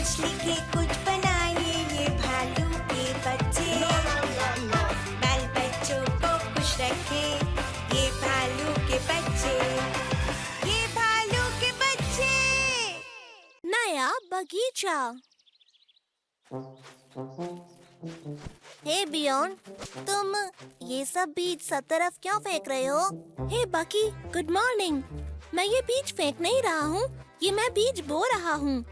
कुछ लिखे कुछ बनाए ये भालू के बच्चे। बाल बच्चों को खुश रखे ये भालू के बच्चे। ये भालू के बच्चे। नया बगीचा। हे बियॉन, तुम ये सब बीज सब तरफ क्यों फेंक रहे हो? हे बकी, गुड मॉर्निंग। मैं ये बीज फेंक नहीं रहा हूँ, ये मैं बीज बो रहा हूँ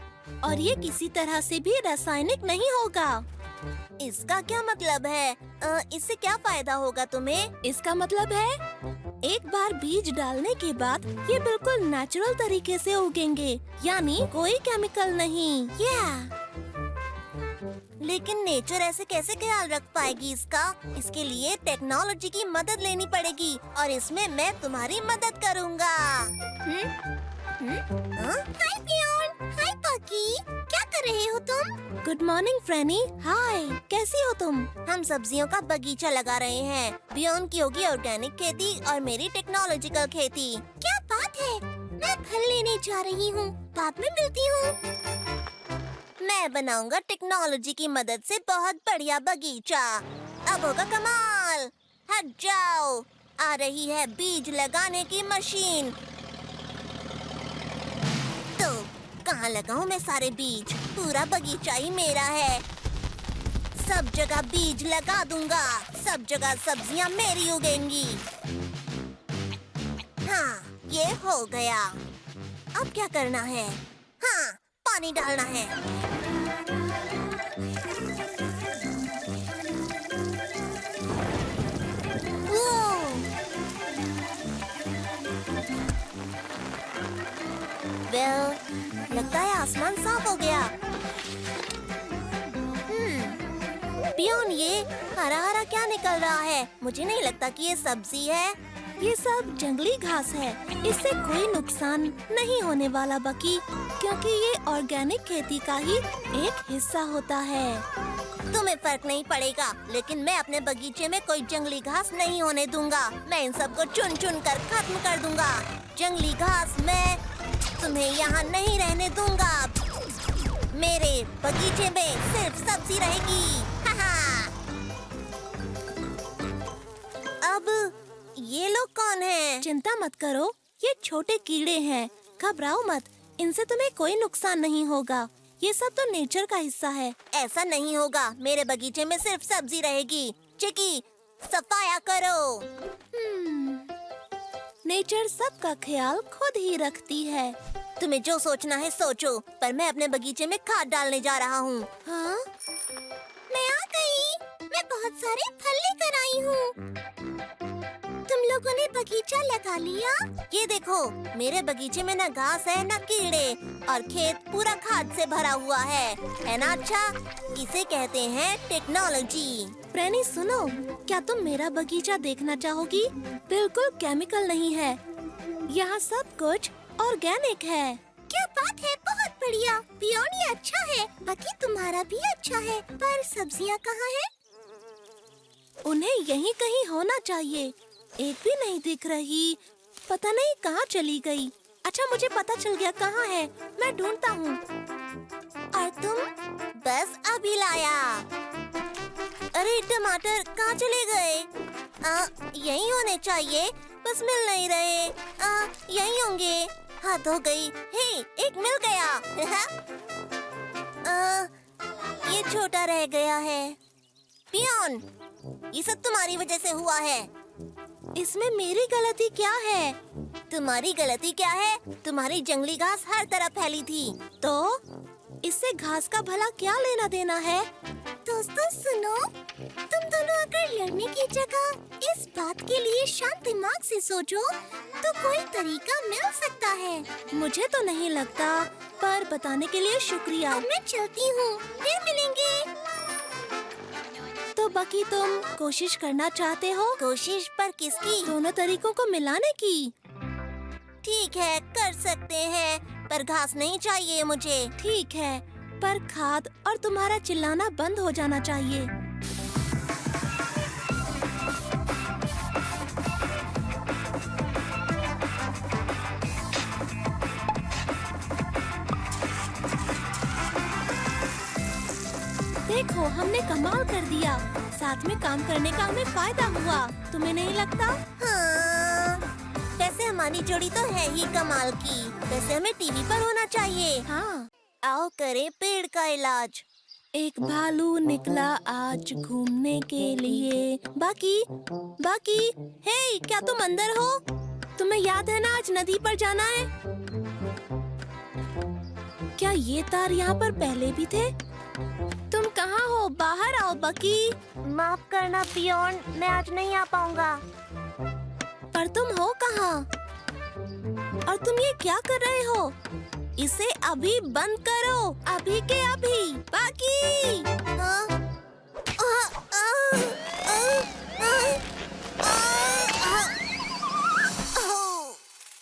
और ये किसी तरह से भी रासायनिक नहीं होगा। इसका क्या मतलब है? इससे क्या फायदा होगा तुम्हें? इसका मतलब है एक बार बीज डालने के बाद ये बिल्कुल नेचुरल तरीके से उगेंगे, यानी कोई केमिकल नहीं। लेकिन नेचर ऐसे कैसे ख्याल रख पाएगी इसका? इसके लिए टेक्नोलॉजी की मदद लेनी पड़ेगी और इसमें मैं तुम्हारी मदद करूँगा। हाय बियॉन, हाय पकी, क्या कर रहे हो तुम? गुड मॉर्निंग फ्रेनी, हाय, कैसी हो तुम? हम सब्जियों का बगीचा लगा रहे हैं। बियॉन की होगी ऑर्गेनिक खेती और मेरी टेक्नोलॉजिकल खेती। क्या बात है, मैं फल लेने जा रही हूँ, बाद में मिलती हूँ। मैं बनाऊंगा टेक्नोलॉजी की मदद से बहुत बढ़िया बगीचा। अब होगा कमाल। हट जाओ, आ रही है बीज लगाने की मशीन। तो कहाँ लगाऊं मैं सारे बीज? पूरा बगीचा ही मेरा है। सब जगह बीज लगा दूंगा, सब जगह सब्जियां मेरी उगेंगी। हाँ, ये हो गया। अब क्या करना है? हाँ, पानी डालना है। लगता है आसमान साफ हो गया। बियॉन, ये हरा हरा क्या निकल रहा है? मुझे नहीं लगता कि ये सब्जी है। ये सब जंगली घास है, इससे कोई नुकसान नहीं होने वाला बकी, क्योंकि ये ऑर्गेनिक खेती का ही एक हिस्सा होता है। तुम्हें फर्क नहीं पड़ेगा, लेकिन मैं अपने बगीचे में कोई जंगली घास नहीं होने दूंगा। मैं इन सबको चुन चुन कर खत्म कर दूंगा। जंगली घास मैं तुम्हें यहाँ नहीं रहने दूंगा। मेरे बगीचे में सिर्फ सब्जी रहेगी। अब ये लोग कौन हैं? चिंता मत करो, ये छोटे कीड़े हैं, घबराओ मत, इनसे तुम्हें कोई नुकसान नहीं होगा। ये सब तो नेचर का हिस्सा है। ऐसा नहीं होगा, मेरे बगीचे में सिर्फ सब्जी रहेगी। चिकी, सफाया करो। नेचर सबका ख्याल खुद ही रखती है। तुम्हें जो सोचना है सोचो, पर मैं अपने बगीचे में खाद डालने जा रहा हूँ। हाँ? मैं आ गई। मैं बहुत सारे फल लेकर आई हूँ। तुम लोगों ने बगीचा लगा लिया? ये देखो, मेरे बगीचे में न घास है न कीड़े और खेत पूरा खाद से भरा हुआ है ना? अच्छा, इसे कहते हैं टेक्नोलॉजी। प्रेनी सुनो, क्या तुम मेरा बगीचा देखना चाहोगी? बिल्कुल केमिकल नहीं है, यहाँ सब कुछ ऑर्गेनिक है। क्या बात है, बहुत बढ़िया। बियॉन, ये अच्छा है। बाकी तुम्हारा भी अच्छा है, पर सब्जियाँ कहाँ हैं? उन्हें यहीं कहीं होना चाहिए। एक भी नहीं दिख रही, पता नहीं कहाँ चली गई। अच्छा, मुझे पता चल गया कहाँ है, मैं ढूंढता हूँ। और तुम? बस अभी लाया। अरे टमाटर कहाँ चले गए? यहीं होने चाहिए, बस मिल नहीं रहे। यहीं होंगे। हाथ हो गई। हे, एक मिल गया। ये छोटा रह गया है। बियॉन, ये सब तुम्हारी वजह से हुआ है। इसमें मेरी गलती क्या है? तुम्हारी गलती क्या है? तुम्हारी जंगली घास हर तरफ फैली थी। तो इससे घास का भला क्या लेना देना है? दोस्तों सुनो, तुम दोनों अगर लड़ने की जगह इस बात के लिए शांत दिमाग से सोचो तो कोई तरीका मिल सकता है। मुझे तो नहीं लगता, पर बताने के लिए शुक्रिया। अब मैं चलती हूँ, फिर मिलेंगे। तो बाकी तुम कोशिश करना चाहते हो? कोशिश पर किसकी? दोनों तरीकों को मिलाने की। ठीक है, कर सकते हैं, पर घास नहीं चाहिए मुझे। ठीक है, पर खाद और तुम्हारा चिल्लाना बंद हो जाना चाहिए। देखो, हमने कमाल कर दिया। साथ में काम करने का हमें फायदा हुआ, तुम्हें नहीं लगता? हाँ, वैसे हमारी जोड़ी तो है ही कमाल की। वैसे हमें टीवी पर होना चाहिए। हाँ, आओ करें पेड़ का इलाज। एक भालू निकला आज घूमने के लिए। बाकी, हे, क्या तुम अंदर हो? तुम्हें याद है ना आज नदी पर जाना है? क्या ये तार यहाँ पर पहले भी थे? तुम कहाँ हो? बाहर आओ बकी। माफ करना बियॉन्ड, मैं आज नहीं आ पाऊंगा। पर तुम हो कहाँ? और तुम ये क्या कर रहे हो? इसे अभी बंद करो, अभी के अभी। बाकी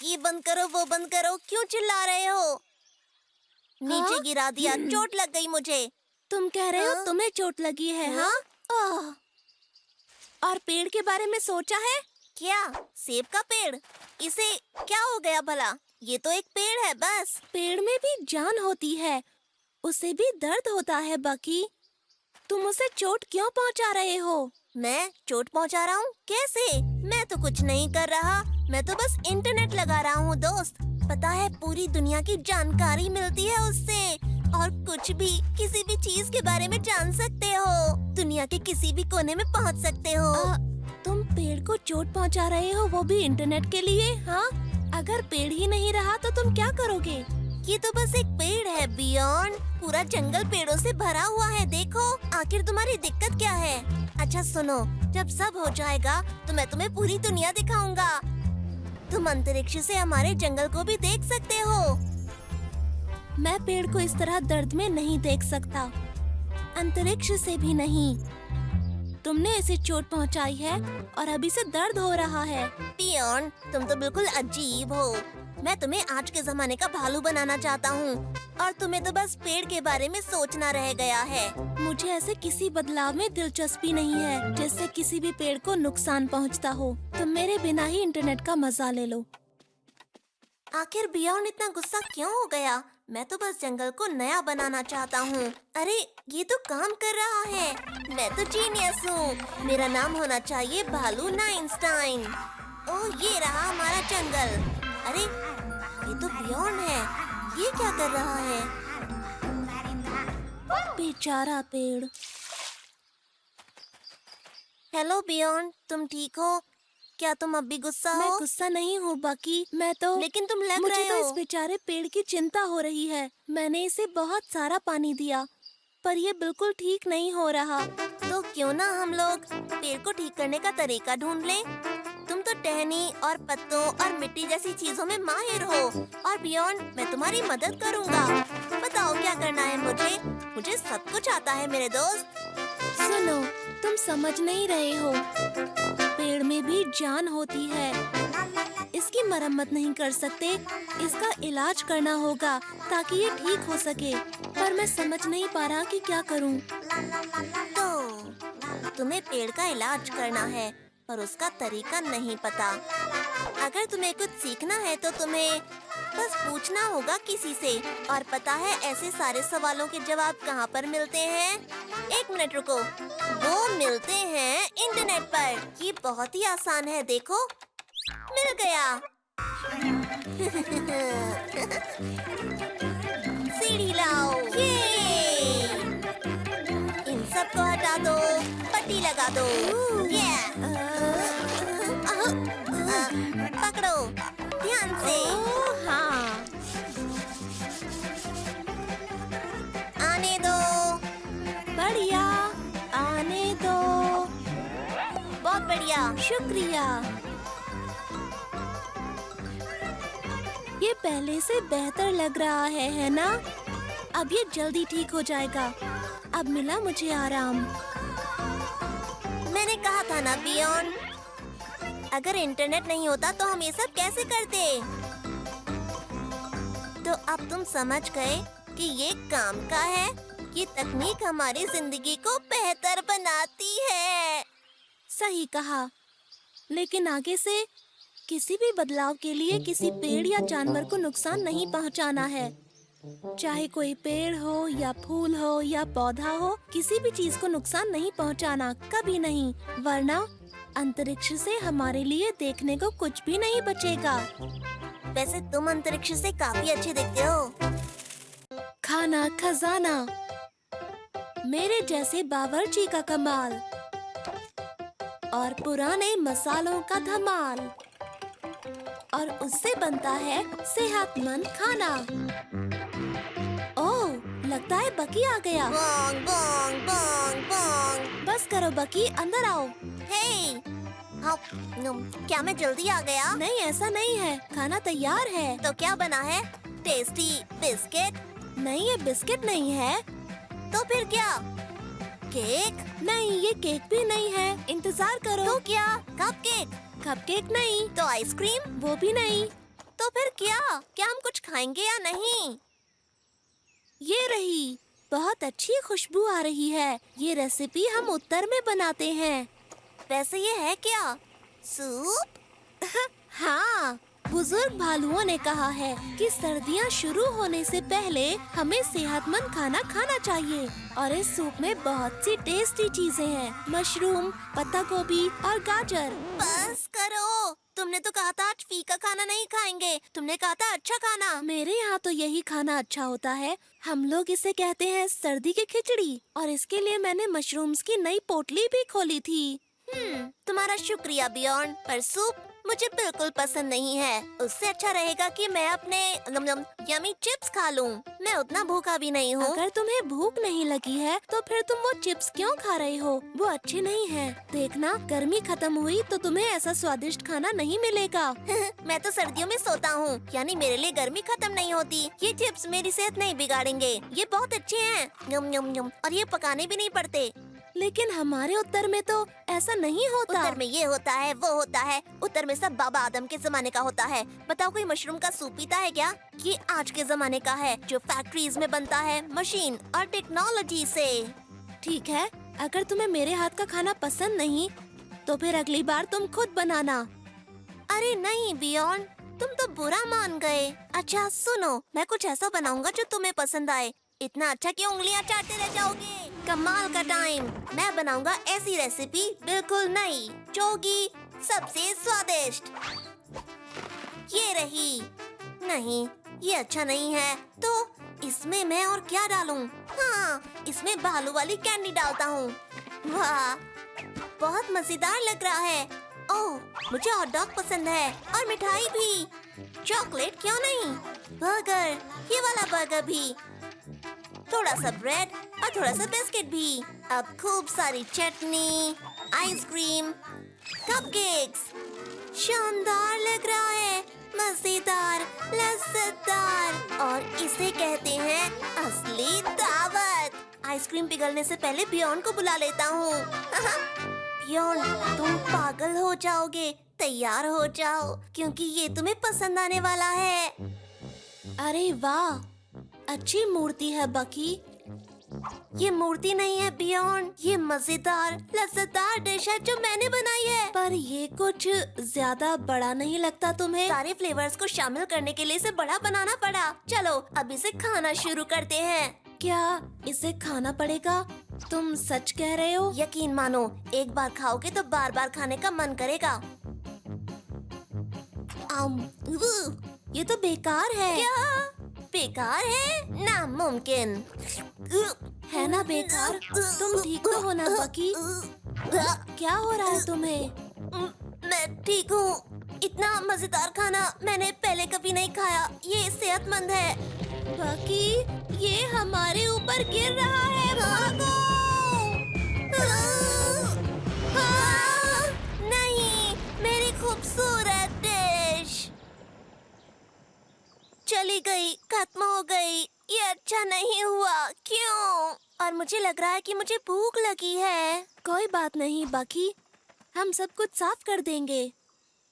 ये बंद करो, वो बंद करो, क्यों चिल्ला रहे हो? नीचे गिरा दिया, चोट लग गई मुझे। तुम कह रहे हो तुम्हें चोट लगी है? हाँ। और पेड़ के बारे में सोचा है क्या? सेब का पेड़, इसे क्या हो गया भला? ये तो एक पेड़ है बस। पेड़ में भी जान होती है, उसे भी दर्द होता है बकी। तुम उसे चोट क्यों पहुंचा रहे हो? मैं चोट पहुंचा रहा हूँ? कैसे? मैं तो कुछ नहीं कर रहा, मैं तो बस इंटरनेट लगा रहा हूँ दोस्त। पता है पूरी दुनिया की जानकारी मिलती है उससे, और कुछ भी, किसी भी चीज के बारे में जान सकते हो। दुनिया के किसी भी कोने में पहुंच सकते हो। तुम पेड़ को चोट पहुंचा रहे हो, वो भी इंटरनेट के लिए? हाँ, अगर पेड़ ही नहीं रहा तो तुम क्या करोगे? ये तो बस एक पेड़ है बियॉन्ड, पूरा जंगल पेड़ों से भरा हुआ है। देखो, आखिर तुम्हारी दिक्कत क्या है? अच्छा सुनो, जब सब हो जाएगा तो मैं तुम्हें पूरी दुनिया दिखाऊंगा। तुम अंतरिक्ष से हमारे जंगल को भी देख सकते हो। मैं पेड़ को इस तरह दर्द में नहीं देख सकता, अंतरिक्ष से भी नहीं। तुमने इसे चोट पहुंचाई है और अभी से दर्द हो रहा है। पियोन, तुम तो बिल्कुल अजीब हो। मैं तुम्हें आज के जमाने का भालू बनाना चाहता हूँ, और तुम्हें तो बस पेड़ के बारे में सोचना रह गया है। मुझे ऐसे किसी बदलाव में दिलचस्पी नहीं है जिससे किसी भी पेड़ को नुकसान पहुँचता हो। तुम मेरे बिना ही इंटरनेट का मजा ले लो। आखिर बियॉन्ड इतना गुस्सा क्यों हो गया? मैं तो बस जंगल को नया बनाना चाहता हूँ। अरे ये तो काम कर रहा है, मैं तो जीनियस हूँ। मेरा नाम होना चाहिए भालू नाइंस्टाइन। ओह, ये रहा हमारा जंगल। अरे ये तो बियॉन्ड है, ये क्या कर रहा है? बेचारा पेड़। हेलो बियॉन्ड, तुम ठीक हो? क्या तुम अब भी गुस्सा हो? मैं गुस्सा नहीं हूँ बाकी, मैं तो। लेकिन तुम लग रहे हो। मुझे तो इस बेचारे पेड़ की चिंता हो रही है। मैंने इसे बहुत सारा पानी दिया, पर ये बिल्कुल ठीक नहीं हो रहा। तो क्यों ना हम लोग पेड़ को ठीक करने का तरीका ढूंढ लें? तुम तो टहनी और पत्तों और मिट्टी जैसी चीजों में माहिर हो, और बियॉन्ड मैं तुम्हारी मदद करूँगा। बताओ क्या करना है मुझे? मुझे सब कुछ आता है मेरे दोस्त। सुनो, तुम समझ नहीं रहे हो। पेड़ में भी जान होती है, इसकी मरम्मत नहीं कर सकते, इसका इलाज करना होगा ताकि ये ठीक हो सके। पर मैं समझ नहीं पा रहा कि क्या करूं। तो तुम्हें पेड़ का इलाज करना है, पर उसका तरीका नहीं पता। अगर तुम्हें कुछ सीखना है तो तुम्हें बस पूछना होगा किसी से। और पता है ऐसे सारे सवालों के जवाब कहाँ पर मिलते हैं? एक मिनट रुको, वो मिलते हैं इंटरनेट पर। ये बहुत ही आसान है, देखो, मिल गया। सीढ़ी लाओ, ये इन सब को हटा दो, पट्टी लगा दो। पकड़ो ध्यान से। हाँ, आने दो। बढ़िया, आने दो। बहुत बढ़िया, शुक्रिया। ये पहले से बेहतर लग रहा है ना? अब ये जल्दी ठीक हो जाएगा। अब मिला मुझे आराम। मैंने कहा था ना बियॉन्ड, अगर इंटरनेट नहीं होता तो हम ये सब कैसे करते? तो अब तुम समझ गए कि ये काम का है। ये तकनीक हमारी जिंदगी को बेहतर बनाती है। सही कहा, लेकिन आगे से किसी भी बदलाव के लिए किसी पेड़ या जानवर को नुकसान नहीं पहुंचाना है। चाहे कोई पेड़ हो या फूल हो या पौधा हो, किसी भी चीज को नुकसान नहीं पहुंचाना, कभी नहीं, वरना अंतरिक्ष से हमारे लिए देखने को कुछ भी नहीं बचेगा। वैसे तुम अंतरिक्ष से काफी अच्छे दिखते हो। खाना खजाना, मेरे जैसे बावर्ची का कमाल और पुराने मसालों का धमाल, और उससे बनता है सेहतमंद खाना। ओह, लगता है बकी आ गया। बोंग, बोंग, बोंग, बोंग। बस करो बकी, अंदर आओ। हे, क्या मैं जल्दी आ गया? नहीं, ऐसा नहीं है, खाना तैयार है। तो क्या बना है? Tasty biscuit? नहीं, ये बिस्किट नहीं है। तो फिर क्या? केक? नहीं, ये केक भी नहीं है। इंतजार करो। तो क्या? कपकेक? कपकेक नहीं। तो आइसक्रीम? वो भी नहीं। तो फिर क्या? क्या हम कुछ खाएंगे या नहीं? ये रही, बहुत अच्छी खुशबू आ रही है। ये रेसिपी हम उत्तर में बनाते हैं। वैसे ये है क्या? सूप? हाँ, बुजुर्ग भालुओं ने कहा है कि सर्दियाँ शुरू होने से पहले हमें सेहतमंद खाना खाना चाहिए, और इस सूप में बहुत सी टेस्टी चीजें हैं, मशरूम, पत्ता गोभी और गाजर। बस करो, तुमने तो कहा था आज फीका खाना नहीं खाएंगे। तुमने कहा था अच्छा खाना। मेरे यहाँ तो यही खाना अच्छा होता है। हम लोग इसे कहते हैं सर्दी की खिचड़ी, और इसके लिए मैंने मशरूम्स की नई पोटली भी खोली थी। तुम्हारा शुक्रिया बियॉन्ड, पर सूप मुझे बिल्कुल पसंद नहीं है। उससे अच्छा रहेगा कि मैं अपने यमी चिप्स खा लूं। मैं उतना भूखा भी नहीं हूँ। अगर तुम्हें भूख नहीं लगी है तो फिर तुम वो चिप्स क्यों खा रहे हो? वो अच्छे नहीं है। देखना, गर्मी खत्म हुई तो तुम्हें ऐसा स्वादिष्ट खाना नहीं मिलेगा। मैं तो सर्दियों में सोता हूँ, यानी मेरे लिए गर्मी खत्म नहीं होती। ये चिप्स मेरी सेहत नहीं बिगाड़ेंगे। ये बहुत अच्छे हैं, यम यम यम, और ये पकाने भी नहीं पड़ते। लेकिन हमारे उत्तर में तो ऐसा नहीं होता। उत्तर में ये होता है, वो होता है। उत्तर में सब बाबा आदम के जमाने का होता है। बताओ, कोई मशरूम का सूप पीता है क्या? ये आज के जमाने का है, जो फैक्ट्रीज में बनता है मशीन और टेक्नोलॉजी से। ठीक है, अगर तुम्हें मेरे हाथ का खाना पसंद नहीं तो फिर अगली बार तुम खुद बनाना। अरे नहीं बियॉन्ड, तुम तो बुरा मान गए। अच्छा सुनो, मैं कुछ ऐसा बनाऊंगा जो तुम्हें पसंद आए। इतना अच्छा कि उंगलियां चाटते रह जाओगे। कमाल का टाइम। मैं बनाऊंगा ऐसी रेसिपी बिल्कुल नई, जो होगी सबसे स्वादिष्ट। ये रही। नहीं, ये अच्छा नहीं है। तो इसमें मैं और क्या डालूं? हाँ, इसमें भालू वाली कैंडी डालता हूँ। वाह, बहुत मजेदार लग रहा है। ओह, मुझे हॉट डॉग पसंद है, और मिठाई भी। चॉकलेट क्यों नहीं? बर्गर, ये वाला बर्गर भी। थोड़ा सा ब्रेड और थोड़ा सा बिस्किट भी। अब खूब सारी चटनी, आइसक्रीम, कपकेक्स। शानदार लग रहा है, मजेदार, लज्जतदार, और इसे कहते हैं असली दावत। आइसक्रीम पिघलने से पहले बियॉन्ड को बुला लेता हूँ। बियॉन्ड, तुम पागल हो जाओगे। तैयार हो जाओ, क्योंकि ये तुम्हें पसंद आने वाला है। अरे वाह, अच्छी मूर्ति है बकी। ये मूर्ति नहीं है बियॉन्ड, ये मजेदार लज्जतदार डिश है जो मैंने बनाई है। पर ये कुछ ज्यादा बड़ा नहीं लगता तुम्हें? सारे फ्लेवर्स को शामिल करने के लिए इसे बड़ा बनाना पड़ा। चलो अब इसे खाना शुरू करते हैं। क्या इसे खाना पड़ेगा? तुम सच कह रहे हो? यकीन मानो, एक बार खाओगे तो बार बार खाने का मन करेगा। ये तो बेकार है। क्या बेकार है? नामुमकिन है ना बेकार। तुम ठीक तो हो ना बकी? क्या हो रहा है तुम्हें? मैं ठीक हूँ। इतना मजेदार खाना मैंने पहले कभी नहीं खाया। ये सेहतमंद है। बकी, ये हमारे ऊपर गिर रहा है। भागो! नहीं, मेरी खूबसूरत डिश चली गई, खत्म हो गई। ये अच्छा नहीं हुआ। क्यों? और मुझे लग रहा है कि मुझे भूख लगी है। कोई बात नहीं बकी, हम सब कुछ साफ कर देंगे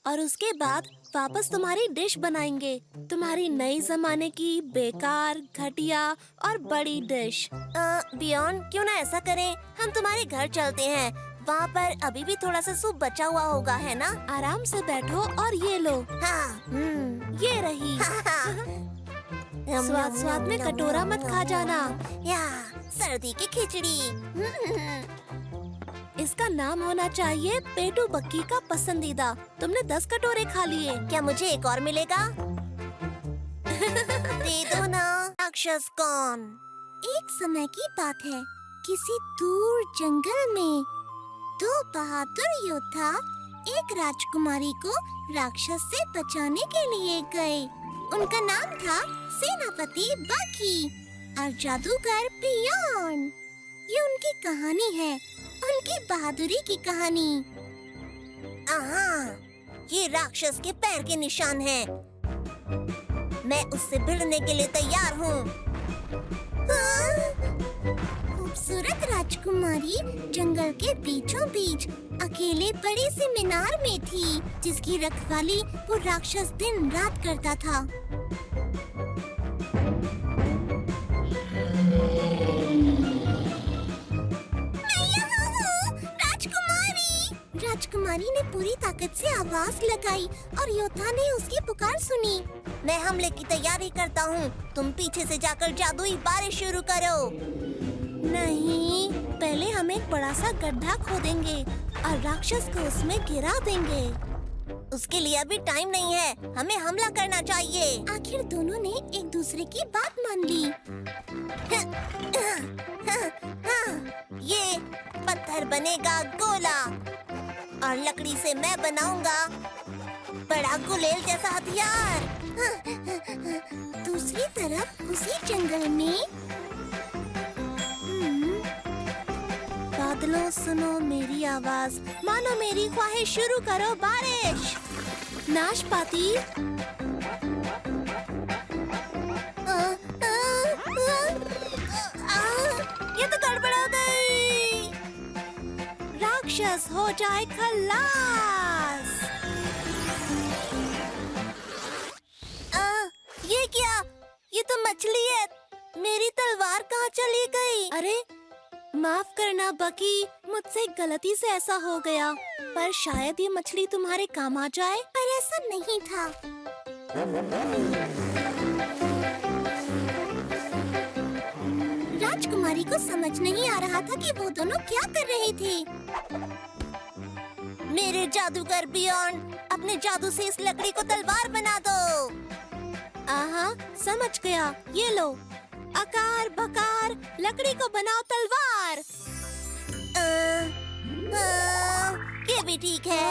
और उसके बाद वापस तुम्हारी डिश बनाएंगे। तुम्हारी नई जमाने की बेकार, घटिया और बड़ी डिश। बियॉन्ड, क्यों ना ऐसा करें, हम तुम्हारे घर चलते हैं। वहाँ पर अभी भी थोड़ा सा सूप बचा हुआ होगा, है ना? आराम से बैठो और ये लो। हाँ, ये रही। स्वाद स्वाद में कटोरा मत खा जाना। या सर्दी की खिचड़ी। इसका नाम होना चाहिए पेटू बक्की का पसंदीदा। तुमने 10 कटोरे खा लिए, क्या मुझे एक और मिलेगा? दे दो ना। राक्षस कौन? एक समय की बात है, किसी दूर जंगल में 2 बहादुर योद्धा एक राजकुमारी को राक्षस से बचाने के लिए गए। उनका नाम था सेनापति बकी और जादूगर बियॉन। ये उनकी कहानी है, उनकी बहादुरी की कहानी। ये राक्षस के पैर के निशान हैं। मैं उससे भिड़ने के लिए तैयार हूँ। खूबसूरत राजकुमारी जंगल के बीचों बीच अकेले बड़ी सी मीनार में थी, जिसकी रखवाली वो राक्षस दिन रात करता था। मैं यहाँ हूँ, राजकुमारी। राजकुमारी ने पूरी ताकत से आवाज लगाई और योद्धा ने उसकी पुकार सुनी। मैं हमले की तैयारी करता हूँ, तुम पीछे से जाकर जादुई बारिश शुरू करो। नहीं, पहले हम एक बड़ा सा गड्ढा खोदेंगे और राक्षस को उसमें गिरा देंगे। उसके लिए अभी टाइम नहीं है, हमें हमला करना चाहिए। आखिर दोनों ने एक दूसरे की बात मान ली। ये पत्थर बनेगा गोला और लकड़ी से मैं बनाऊंगा बड़ा गुलेल जैसा हथियार। दूसरी तरफ उसी जंगल में बादलों सुनो मेरी आवाज, मानो मेरी ख्वाहिश, शुरू करो बारिश। नाशपाती। ये तो गड़बड़ हो गई। राक्षस हो जाए खल्लास। ये क्या? ये तो मछली है। मेरी तलवार कहाँ चली गई? अरे माफ करना बकी, मुझसे गलती से ऐसा हो गया, पर शायद ये मछली तुम्हारे काम आ जाए। पर ऐसा नहीं था। राजकुमारी को समझ नहीं आ रहा था कि वो दोनों क्या कर रहे थे। मेरे जादूगर बियॉन, अपने जादू से इस लकड़ी को तलवार बना दो। समझ गया। ये लो, आकार बकार लकड़ी को बनाओ तलवार। ये भी ठीक है।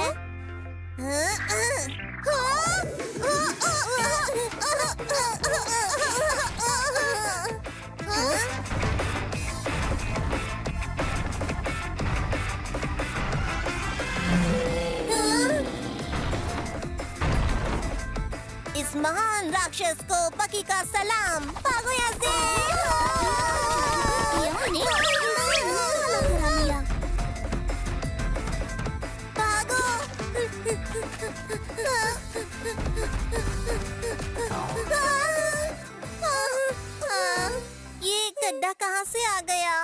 इस महान राक्षस को बकी का सलाम। भागो यहाँ से। भागो। ये गड्ढा कहाँ से आ गया?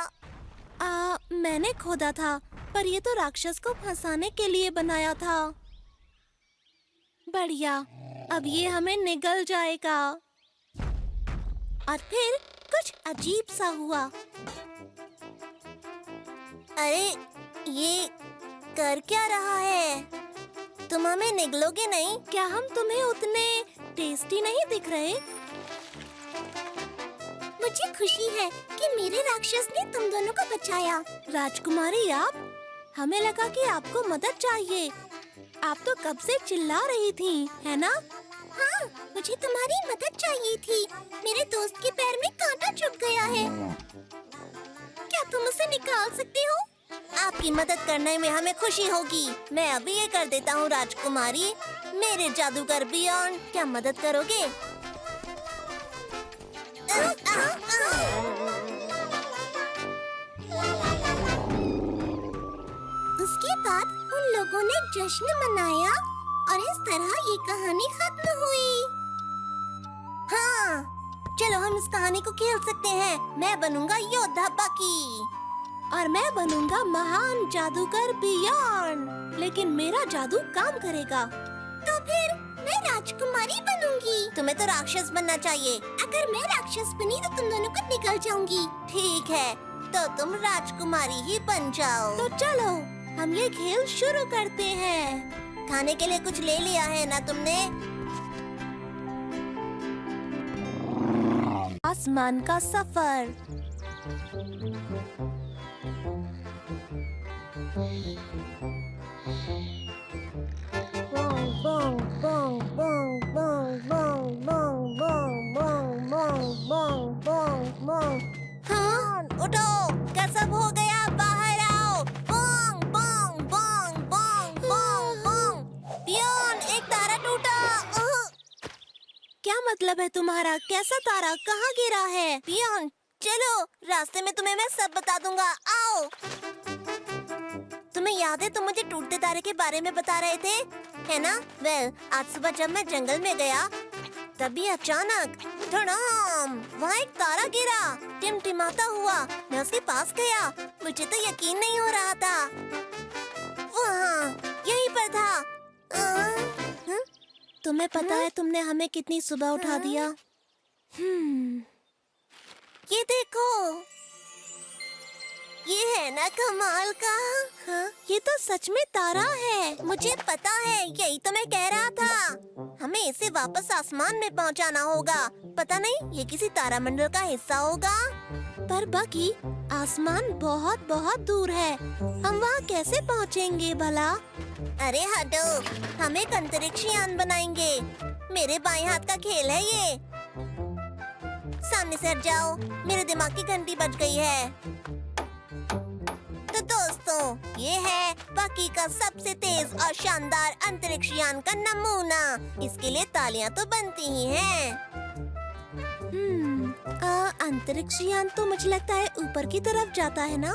मैंने खोदा था, पर ये तो राक्षस को फंसाने के लिए बनाया था। बढ़िया, अब ये हमें निगल जाएगा। और फिर कुछ अजीब सा हुआ। अरे ये कर क्या रहा है? तुम हमें निगलोगे नहीं? क्या हम तुम्हें उतने टेस्टी नहीं दिख रहे? मुझे खुशी है कि मेरे राक्षस ने तुम दोनों को बचाया। राजकुमारी आप, हमें लगा कि आपको मदद चाहिए। आप तो कब से चिल्ला रही थी, है ना? हाँ, मुझे तुम्हारी मदद चाहिए थी। मेरे दोस्त के पैर में कांटा चुभ गया है। क्या तुम उसे निकाल सकते हो? आपकी मदद करने में हमें खुशी होगी। मैं अभी ये कर देता हूँ राजकुमारी। मेरे जादूगर बियॉन, क्या मदद करोगे? उसके बाद उन लोगों ने जश्न मनाया और इस तरह ये कहानी खत्म हुई। हाँ, चलो हम इस कहानी को खेल सकते हैं। मैं बनूंगा योद्धा बकी और मैं बनूंगा महान जादूगर बियॉन। लेकिन मेरा जादू काम करेगा। तो फिर मैं राजकुमारी बनूंगी। तुम्हें तो राक्षस बनना चाहिए। अगर मैं राक्षस बनी तो तुम दोनों को निकल जाऊंगी। ठीक है, तो तुम राजकुमारी ही बन जाओ। तो चलो हम ये खेल शुरू करते हैं। खाने के लिए कुछ ले लिया है ना तुमने? आसमान का सफर। हाँ, उठो, कसम हो गया, बाहर आओ। बोंग बोंग बोंग बोंग बोंग बोंग। पियोन, एक तारा टूटा। क्या मतलब है तुम्हारा? कैसा तारा? कहाँ गिरा है? पियोन, चलो, रास्ते में तुम्हें मैं सब बता दूंगा। आओ। तुम्हें याद है तुम मुझे टूटते तारे के बारे में बता रहे थे, है ना? वेल, आज सुबह जब मैं जंगल में गया तभी अचानक धड़ाम वहाँ एक तारा गिरा, टिमटिमाता हुआ। मैं उसके पास गया, मुझे तो यकीन नहीं हो रहा था। वहाँ यहीं पर था। तुम्हें पता है तुमने हमें कितनी सुबह उठा दिया? ये देखो, ये है ना कमाल का। हाँ? ये तो सच में तारा है। मुझे पता है, यही तो मैं कह रहा था। हमें इसे वापस आसमान में पहुंचाना होगा। पता नहीं ये किसी तारामंडल का हिस्सा होगा। पर बाकी आसमान बहुत बहुत दूर है। हम वहाँ कैसे पहुँचेंगे भला? अरे हटो, हम एक अंतरिक्ष यान बनाएंगे। मेरे बाएं हाथ का खेल है ये। सामने से हट जाओ, मेरे दिमाग की घंटी बज गई है। तो दोस्तों, ये है बाकी का सबसे तेज और शानदार अंतरिक्ष यान का नमूना। इसके लिए तालियां तो बनती ही हैं। अंतरिक्ष यान तो मुझे लगता है ऊपर की तरफ जाता है ना?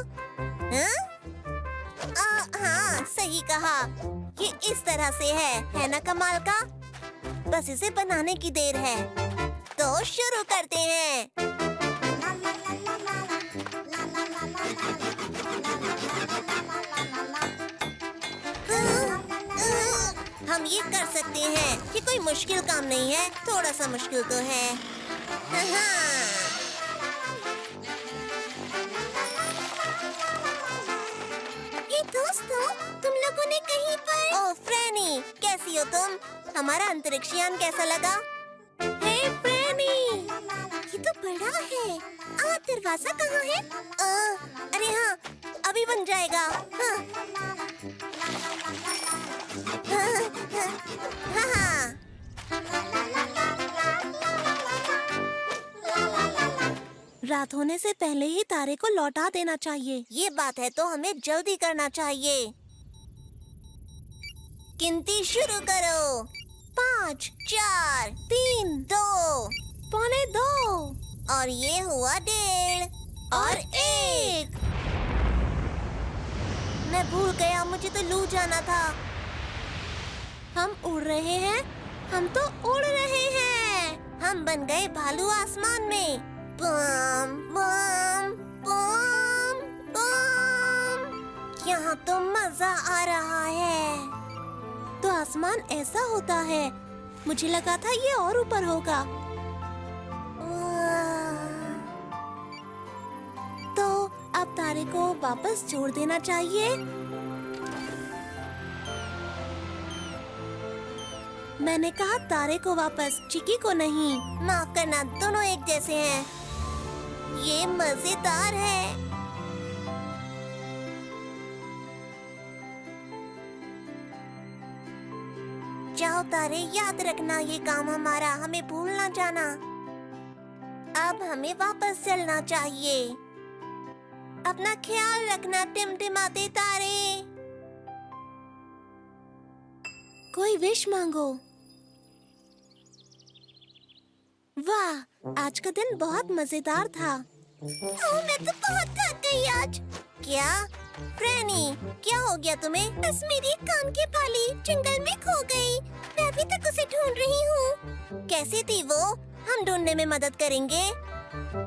हाँ, सही कहा। ये इस तरह से है ना कमाल का? बस इसे बनाने की देर है। तो शुरू करते हैं। हम ये कर सकते हैं। ये कोई मुश्किल काम नहीं है। थोड़ा सा मुश्किल तो है। ये दोस्तों, तुम लोगों ने कहीं पर... ओह फ्रैनी, कैसी हो तुम? हमारा अंतरिक्ष यान कैसा लगा? हे फ्रैनी, ये तो बड़ा है। दरवाजा कहाँ है? अरे हाँ, अभी बन जाएगा। हाँ। रात होने से पहले ही तारे को लौटा देना चाहिए। ये बात है, तो हमें जल्दी करना चाहिए। गिनती शुरू करो। 5, 4, 3, 2, 1:45 और ये हुआ 1:30 और 1। मैं भूल गया, मुझे तो लू जाना था। हम उड़ रहे हैं, हम तो उड़ रहे हैं। हम बन गए भालू आसमान में। बम बम बम बम। यहाँ तो मजा आ रहा है। तो आसमान ऐसा होता है। मुझे लगा था ये और ऊपर होगा। तो अब तारे को वापस छोड़ देना चाहिए। मैंने कहा तारे को वापस, चिकी को नहीं। माफ करना, दोनों एक जैसे हैं। ये मजेदार है। जाओ तारे, याद रखना ये काम हमारा, हमें भूल ना जाना। अब हमें वापस चलना चाहिए। अपना ख्याल रखना टिमटिमाते तारे। कोई विश मांगो। वाह, आज का दिन बहुत मजेदार था। मैं तो बहुत थक गई आज। क्या फ्रैनी, क्या हो गया तुम्हें? बस मेरी कान की बाली जंगल में खो गई। मैं अभी तक उसे ढूंढ रही हूँ। कैसी थी वो? हम ढूंढने में मदद करेंगे।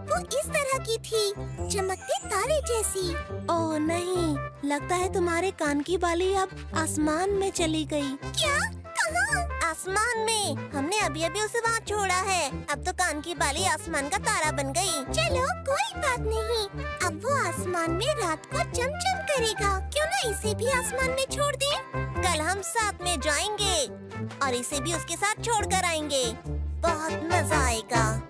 वो इस तरह की थी, चमकते तारे जैसी। ओह नहीं, लगता है तुम्हारे कान की बाली अब आसमान में चली गई। क्या? कहाँ? आसमान में। हमने अभी अभी उसे वहाँ छोड़ा है। अब तो कान की बाली आसमान का तारा बन गई। चलो कोई बात नहीं, अब वो आसमान में रात को चमचम करेगा। क्यों ना इसे भी आसमान में छोड़ दें? कल हम साथ में जाएंगे और इसे भी उसके साथ छोड़ कर आएंगे। बहुत मजा आएगा।